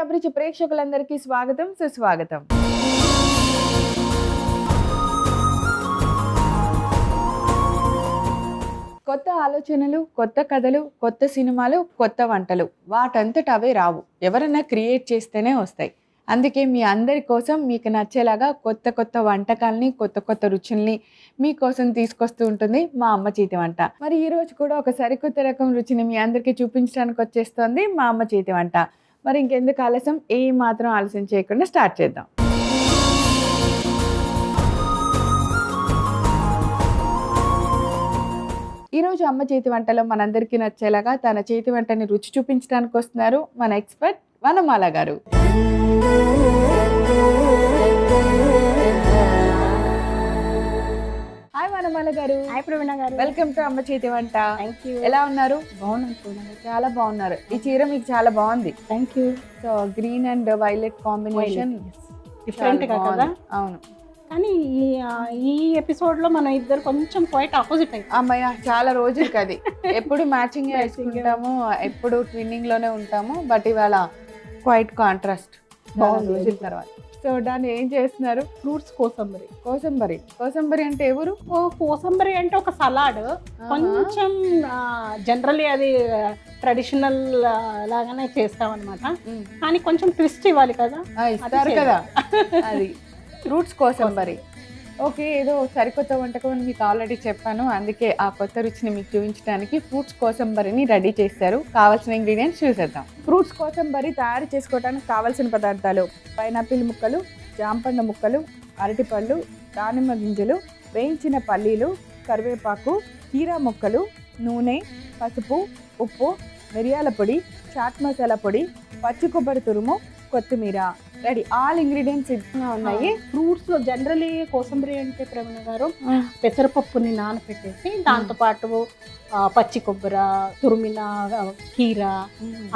అభిరుచి ప్రేక్షకులందరికీ స్వాగతం సుస్వాగతం. కొత్త ఆలోచనలు, కొత్త కథలు, కొత్త సినిమాలు, కొత్త వంటలు వాటంతట అవే రావు. ఎవరైనా క్రియేట్ చేస్తేనే వస్తాయి. అందుకే మీ అందరి కోసం మీకు నచ్చేలాగా కొత్త కొత్త వంటకాలని, కొత్త కొత్త రుచుల్ని మీకోసం తీసుకొస్తూ ఉంటుంది మా అమ్మ చేతి వంట. మరి ఈ రోజు కూడా ఒక సరికొత్త రకం రుచిని మీ అందరికీ చూపించడానికి వచ్చేస్తుంది మా అమ్మ చేతి వంట. మరి ఇంకెందుకు ఆలస్యం, మాత్రం ఆలస్యం చేయకుండా స్టార్ట్ చేద్దాం. ఈరోజు అమ్మ చేతి వంటలో మనందరికీ నచ్చేలాగా తన చేతి వంటని రుచి చూపించడానికి వస్తున్నారు మన ఎక్స్పర్ట్ వనమాల గారు. హాయ్ వనమాల గారు. హాయ్ ప్రవీణ గారు. వెల్కమ్ టు అమ్మ చేతి వంట. Thank you. ఎలా ఉన్నారు? బాగున్నాను. చాలా బాగున్నారు. ఈ చీర మీకు చాలా బాగుంది. Thank you. So green and violet combination different గా కదా. అవును, కానీ ఈ ఎపిసోడ్ లో మన ఇద్దరు కొంచెం క్వైట్ ఆపోజిట్ అయ్యి. అమ్మయ్య, చాలా రోజులకి అది ఎప్పుడు మ్యాచింగ్ వేసుకుంటాము, ఎప్పుడు ట్విన్నింగ్ లోనే ఉంటాము. బట్ ఇవాళ క్వైట్ కాంట్రాస్ట్ రోజుల తర్వాత. సో దాన్ని ఏం చేస్తున్నారు? ఫ్రూట్స్ కోసంబరి. కోసంబరి అంటే ఎవరు? కోసంబరి అంటే ఒక సలాడ్. కొంచెం జనరల్లీ అది ట్రెడిషనల్ లాగానే చేస్తాం అనమాట. కానీ కొంచెం ట్విస్ట్ ఇవ్వాలి కదా. ఇస్తారు కదా అది ఫ్రూట్స్ కోసంబరి. ఓకే, ఏదో సరికొత్త వంటకం అని మీకు ఆల్రెడీ చెప్పాను. అందుకే ఆ కొత్త రుచిని మీకు చూపించడానికి ఫ్రూట్స్ కోసంబరిని రెడీ చేశారు. కావాల్సిన ఇంగ్రీడియంట్స్ చూసేద్దాం. ఫ్రూట్స్ కోసంబరి తయారు చేసుకోవడానికి కావాల్సిన పదార్థాలు: పైనాపిల్ ముక్కలు, జాంపండు ముక్కలు, అరటిపళ్ళు, దానిమ్మ గింజలు, వేయించిన పల్లీలు, కరివేపాకు, కీరా ముక్కలు, నూనె, పసుపు, ఉప్పు, మిరియాల పొడి, చాట్ మసాలా పొడి, పచ్చి కొబ్బరి తురుము, కొత్తిమీర. రెడీ. ఆల్ ఇంగ్రీడియంట్స్ సిద్ధంగా ఉన్నాయి. ఫ్రూట్స్ లో జనరలీ కోసంబరి అంటే ప్రవీణ గారు పెసరపప్పుని నానపెట్టేసి దాంతో పాటు పచ్చి కొబ్బరి తురిమిన కీర,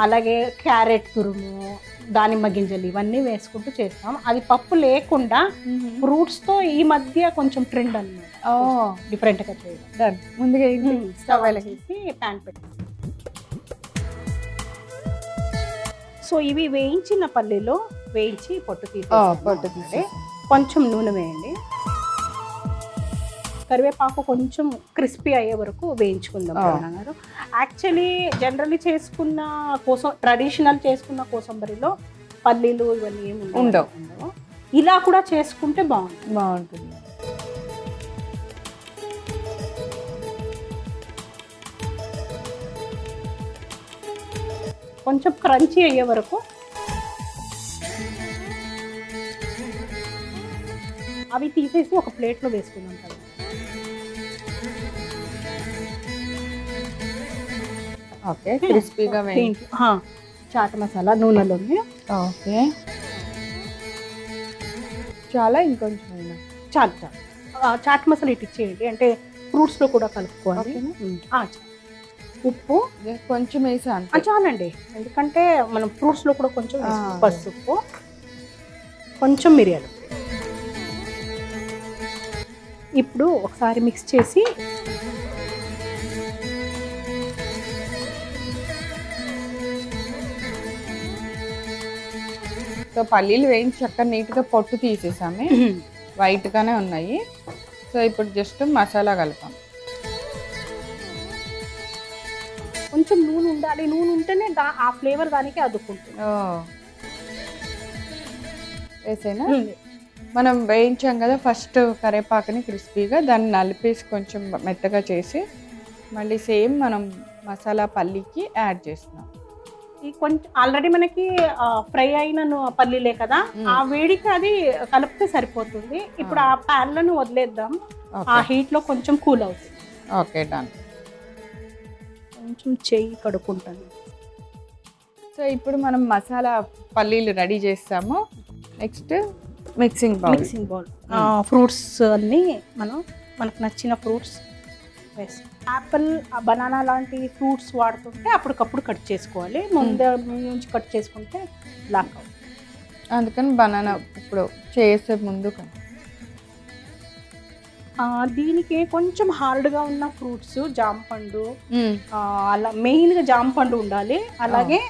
అలాగే క్యారెట్ తురుము, దానిమ్మ గింజలు ఇవన్నీ వేసుకుంటూ చేస్తాం. అది పప్పు లేకుండా ఫ్రూట్స్ తో ఈ మధ్య కొంచెం ట్రెండ్ అన్నమాట, డిఫరెంట్ గా చేయడం. ముందుగా స్టవ్ వేసి ప్యాన్ పెట్టి, సో ఇవి వేయించిన పల్లీలో వేయించి పొట్టు తీసి కొంచెం నూనె వేయండి. కరివేపాకు కొంచెం క్రిస్పీ అయ్యే వరకు వేయించుకుందాం గారు. యాక్చువల్లీ జనరల్లీ చేసుకున్న ట్రెడిషనల్ చేసుకున్న కోసంబరిలో పల్లీలు ఇవన్నీ ఏమి ఉండవు. ఇలా కూడా చేసుకుంటే బాగుంటుంది. కొంచెం క్రంచీ అయ్యే వరకు అవి తీసేసి ఒక ప్లేట్లో వేసుకుందాం కదా. ఓకే, క్రిస్పీగా చాట్ మసాలా నూనెలోనే. ఓకే, చాలా ఇంకొంచెం చాలు. చాట్ మసాలా ఇటు ఇచ్చేయండి, అంటే ఫ్రూట్స్లో కూడా కలుపుకోవాలి. ఉప్పు కొంచెం వేసి చాలండి, ఎందుకంటే మనం ఫ్రూట్స్లో కూడా కొంచెం పసుపు, కొంచెం మిరియాలు. ఇప్పుడు ఒకసారి మిక్స్ చేసి సో పల్లీలు వేయించి చక్కగా నీట్గా పొట్టు తీసేసాము, వైట్గానే ఉన్నాయి. సో ఇప్పుడు జస్ట్ మసాలా కలుపాం. కొంచెం నూనె ఉండాలి, నూనె ఉంటేనే ఆ ఫ్లేవర్ దానికి అదుక్కుంటుంది. వేసేనా? మనం వేయించాం కదా ఫస్ట్ కరివేపాకుని క్రిస్పీగా, దాన్ని నలిపేసి కొంచెం మెత్తగా చేసి మళ్ళీ సేమ్ మనం మసాలా పల్లీకి యాడ్ చేస్తున్నాం. ఈ కొంచెం ఆల్రెడీ మనకి ఫ్రై అయిన పల్లీలే కదా, ఆ వేడికి అది కలిపితే సరిపోతుంది. ఇప్పుడు ఆ ప్యాన్లను వదిలేద్దాం, ఆ హీట్లో కొంచెం కూల్ అవుతుంది. Okay, done. కొంచెం చెయ్యి కడుక్కుంటాను. సో ఇప్పుడు మనం మసాలా పల్లీలు రెడీ చేస్తాము. Next mixing bowl. ఫ్రూట్స్ అన్నీ మనకు నచ్చిన ఫ్రూట్స్ వేస్తాం. యాపిల్, బనానా లాంటి ఫ్రూట్స్ వాడుతుంటే అప్పటికప్పుడు కట్ చేసుకోవాలి. ముందు నుంచి కట్ చేసుకుంటే బ్లాక్ అవుతుంది. అందుకని బనానా ఇప్పుడు చేసే ముందు దీనికి కొంచెం హార్డ్గా ఉన్న ఫ్రూట్స్ జాంపండు, అలా మెయిన్గా జాంపండు ఉండాలి. అలాగే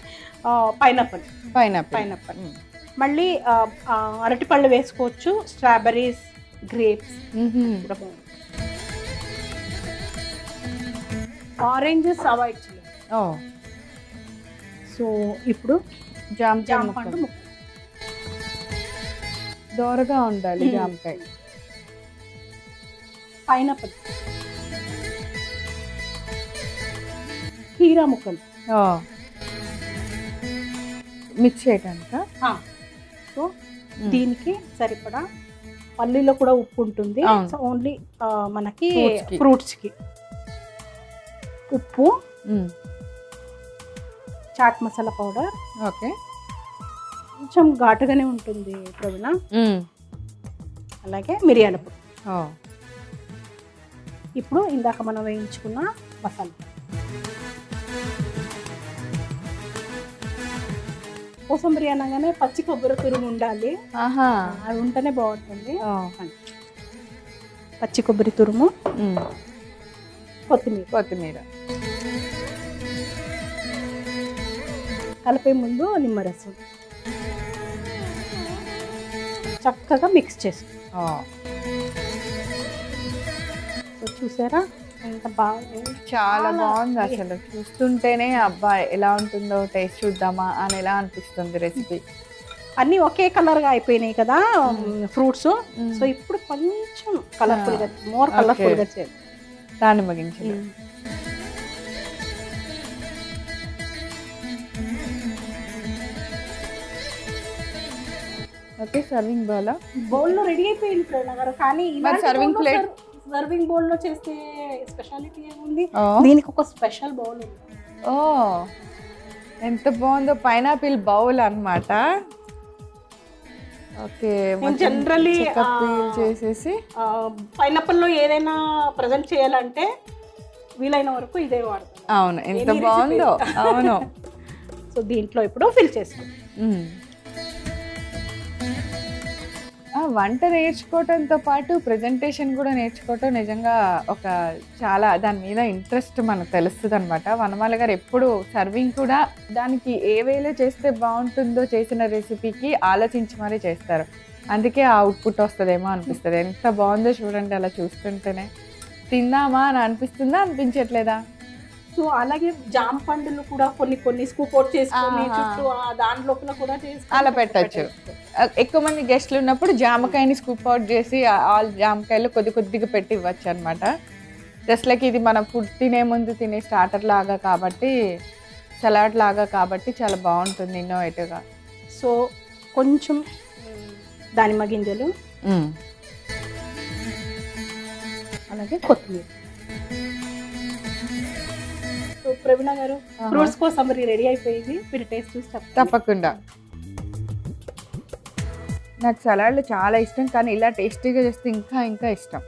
పైనాపిల్ పైనాపిల్ మళ్ళీ అరటిపళ్ళు వేసుకోవచ్చు, స్ట్రాబెర్రీస్, గ్రేప్స్ కూడా బాగుంది. ఆరెంజెస్ అవాయిడ్ చేయాలి. సో ఇప్పుడు జామ పండు ముక్క దోరగా ఉండాలి జామకాయ. పైనాపిల్, కీరా ముక్కలు మిక్స్ చేయటానికా? సో దీనికి సరిపడా పల్లీలో కూడా ఉప్పు ఉంటుంది. సో ఓన్లీ మనకి ఫ్రూట్స్కి ఉప్పు, చాట్ మసాలా పౌడర్, ఓకే, కొంచెం ఘాటుగానే ఉంటుంది ప్రవీణ, అలాగే మిరియాల పొడి. ఇప్పుడు ఇందాక మనం వేయించుకున్న మసాలా, కోసంబరి అనగానే పచ్చి కొబ్బరి తురుము ఉండాలి, అది ఉంటేనే బాగుంటుంది. పచ్చి కొబ్బరి తురుము, కొత్తిమీర కలిపే ముందు నిమ్మరసం చక్కగా మిక్స్ చేసుకో. సో చూసారా ఎంత బాగా, చాలా బాగుంది అసలు. చూస్తుంటేనే అబ్బా ఎలా ఉంటుందో టేస్ట్ చూద్దామా అని ఎలా అనిపిస్తుంది రెసిపీ. అన్నీ ఒకే కలర్గా అయిపోయినాయి కదా ఫ్రూట్స్. సో ఇప్పుడు కొంచెం కలర్ఫుల్గా, మోర్ కలర్ఫుల్గా చేయాలి. దాన్ని ముగించి ఓకే, సర్వింగ్ బౌల్లో రెడీ అయిపోయింది ప్రేరణ. కానీ సర్వింగ్ ప్లేట్, సర్వింగ్ బౌల్ లో చేస్తే స్పెషాలిటీ ఏముంది, దీనికి ఒక స్పెషల్ బౌల్ ఉంది. ఎంత బాగుందో, పైనాపిల్ బౌల్ అన్నమాట. ఓకే, జనరల్లీ చేసేసి పైనాపిల్ లో ఏదైనా ప్రజెంట్ చేయాలంటే వీలైన వరకు ఇదే వాడతాం. అవును, ఎంత బాగుందో. అవును. సో దీంట్లో ఇప్పుడు ఫిల్ చేసుకో. వంట నేర్చుకోవటంతో పాటు ప్రజెంటేషన్ కూడా నేర్చుకోవటం నిజంగా ఒక చాలా దాని మీద ఇంట్రెస్ట్ మనకు తెలుస్తుంది అనమాట. వనమాల గారు ఎప్పుడు సర్వింగ్ కూడా దానికి ఏ వేలో చేస్తే బాగుంటుందో చేసిన రెసిపీకి ఆలోచించి మరీ చేస్తారు. అందుకే ఆ అవుట్పుట్ వస్తుందేమో అనిపిస్తుంది. ఎంత బాగుందో చూడండి, అలా చూస్తుంటేనే తిందామా అని అనిపిస్తుందా, అనిపించట్లేదా? సో అలాగే జామ పండులు కూడా కొన్ని స్కూప్ అవుట్ చేసుకొని చుట్టూ దాని లోపల కూడా అలా పెట్టచ్చు. ఎక్కువ మంది గెస్ట్లు ఉన్నప్పుడు జామకాయని స్కూప్ అవుట్ చేసి ఆల్ జామకాయలు కొద్దిగా పెట్టి ఇవ్వచ్చు అనమాట. జస్ట్ లైక్ ఇది మనం ఫుడ్ తినే ముందు తినే స్టార్టర్ లాగా కాబట్టి, సలాడ్ లాగా కాబట్టి చాలా బాగుంటుంది, ఇన్నోవేటివ్గా. సో కొంచెం దానిమ్మ గింజలు, అలాగే కొత్తిమీర. సో ప్రవీణ గారు, ఫ్రూట్స్ కోసం రెడీ అయిపోయింది. మీరు టేస్ట్ చూసి చెప్పండి. తప్పకుండా. నాకు సలాడ్లు చాలా ఇష్టం, కానీ ఇలా టేస్టీగా చేస్తే ఇంకా ఇంకా ఇష్టం.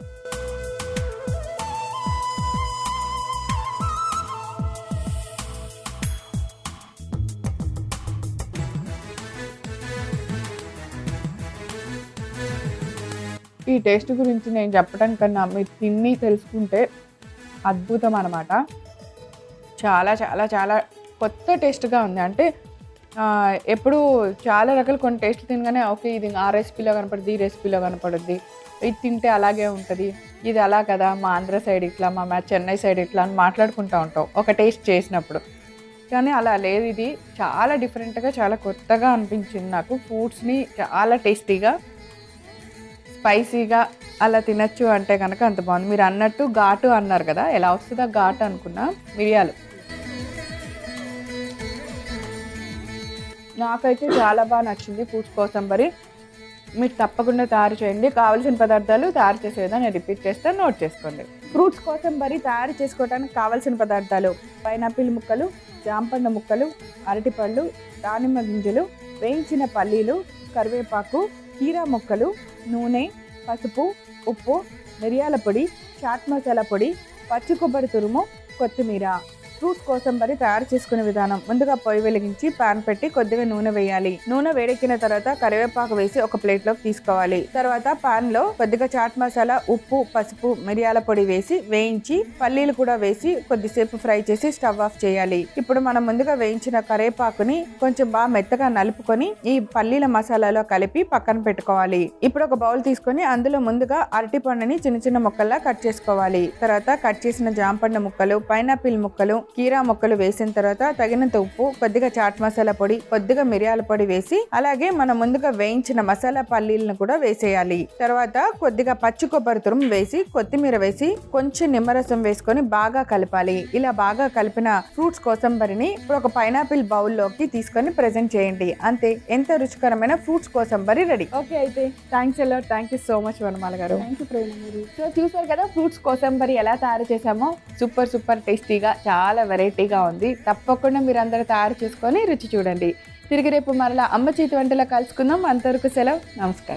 ఈ టేస్ట్ గురించి నేను చెప్పడం కన్నా మీరు తిని తెలుసుకుంటే అద్భుతం అన్నమాట. చాలా చాలా చాలా కొత్త టేస్ట్గా ఉంది. అంటే ఎప్పుడు చాలా రకాలు కొన్ని టేస్ట్లు తినగానే ఓకే ఇది ఆ రెసిపీలో కనపడుద్ది, ఈ రెసిపీలో కనపడుద్ది, ఇది తింటే అలాగే ఉంటుంది, ఇది అలా కదా, మా ఆంధ్ర సైడ్ ఇట్లా, మా చెన్నై సైడ్ ఇట్లా అని మాట్లాడుకుంటూ ఉంటాం ఒక టేస్ట్ చేసినప్పుడు. కానీ అలా లేదు, ఇది చాలా డిఫరెంట్గా చాలా కొత్తగా అనిపించింది నాకు. ఫ్రూట్స్ని చాలా టేస్టీగా స్పైసీగా అలా తినచ్చు అంటే కనుక అంత బాగుంది. మీరు అన్నట్టు ఘాటు అన్నారు కదా, ఎలా వస్తుందా ఘాటు అనుకున్నా, మిరియాలు నాకైతే చాలా బాగా నచ్చింది. ఫ్రూట్స్ కోసంబరి మీరు తప్పకుండా తయారు చేయండి. కావాల్సిన పదార్థాలు తయారు చేసే విధానం నేను రిపీట్ చేస్తాను, నోట్ చేసుకోండి. ఫ్రూట్స్ కోసంబరి తయారు చేసుకోవడానికి కావాల్సిన పదార్థాలు: పైనాపిల్ ముక్కలు, జాంపండు ముక్కలు, అరటిపళ్ళు, దానిమ్మ గింజలు, వేయించిన పల్లీలు, కరివేపాకు, కీరా ముక్కలు, నూనె, పసుపు, ఉప్పు, మిరియాల పొడి, చాట్ మసాలా పొడి, పచ్చి కొబ్బరి తురుము, కొత్తిమీర. ఫ్రూట్స్ కోసంబరి తయారు చేసుకునే విధానం. ముందుగా పొయ్యి వెలిగించి పాన్ పెట్టి కొద్దిగా నూనె వేయాలి. నూనె వేడెక్కిన తర్వాత కరివేపాకు వేసి ఒక ప్లేట్ లోకి తీసుకోవాలి. తర్వాత పాన్ లో కొద్దిగా చాట్ మసాలా, ఉప్పు, పసుపు, మిరియాల పొడి వేసి వేయించి పల్లీలు కూడా వేసి కొద్దిసేపు ఫ్రై చేసి స్టవ్ ఆఫ్ చేయాలి. ఇప్పుడు మనం ముందుగా వేయించిన కరివేపాకుని కొంచెం బాగా మెత్తగా నలుపుకొని ఈ పల్లీల మసాలాలో కలిపి పక్కన పెట్టుకోవాలి. ఇప్పుడు ఒక బౌల్ తీసుకొని అందులో ముందుగా అరటి పండుని చిన్న చిన్న ముక్కల్లా కట్ చేసుకోవాలి. తర్వాత కట్ చేసిన జాంపండు ముక్కలు, పైనాపిల్ ముక్కలు, కీరా ముక్కలు వేసిన తర్వాత తగినంత ఉప్పు, కొద్దిగా చాట్ మసాలా పొడి, కొద్దిగా మిరియాల పొడి వేసి అలాగే మనం ముందుగా వేయించిన మసాలా పల్లీలను కూడా వేసేయాలి. తర్వాత కొద్దిగా పచ్చి కొబ్బరి తురుము వేసి కొత్తిమీర వేసి కొంచెం నిమ్మరసం వేసుకొని బాగా కలపాలి. ఇలా బాగా కలిపిన ఫ్రూట్స్ కోసంబరిని ఇప్పుడు ఒక పైనాపిల్ బౌల్లోకి తీసుకొని ప్రెజెంట్ చేయండి. అంతే, ఎంత రుచికరమైన ఫ్రూట్స్ కోసంబరి రెడీ. ఓకే, అయితే థ్యాంక్స్ ఎలా, థ్యాంక్ యూ సో మచ్ వనమాల గారు. థ్యాంక్ యూ ప్రేరణ గారు. సో చూసారు కదా ఫ్రూట్స్ కోసంబరి ఎలా తయారు చేసామో. సూపర్ టేస్టీగా, చాలా వెరైటీగా ఉంది. తప్పకుండా మీరు అందరూ తయారు చేసుకొని రుచి చూడండి. తిరిగి రేపు మరలా అమ్మ చేతి వంటలో కలుసుకుందాం. అంతవరకు సెలవు, నమస్కారం.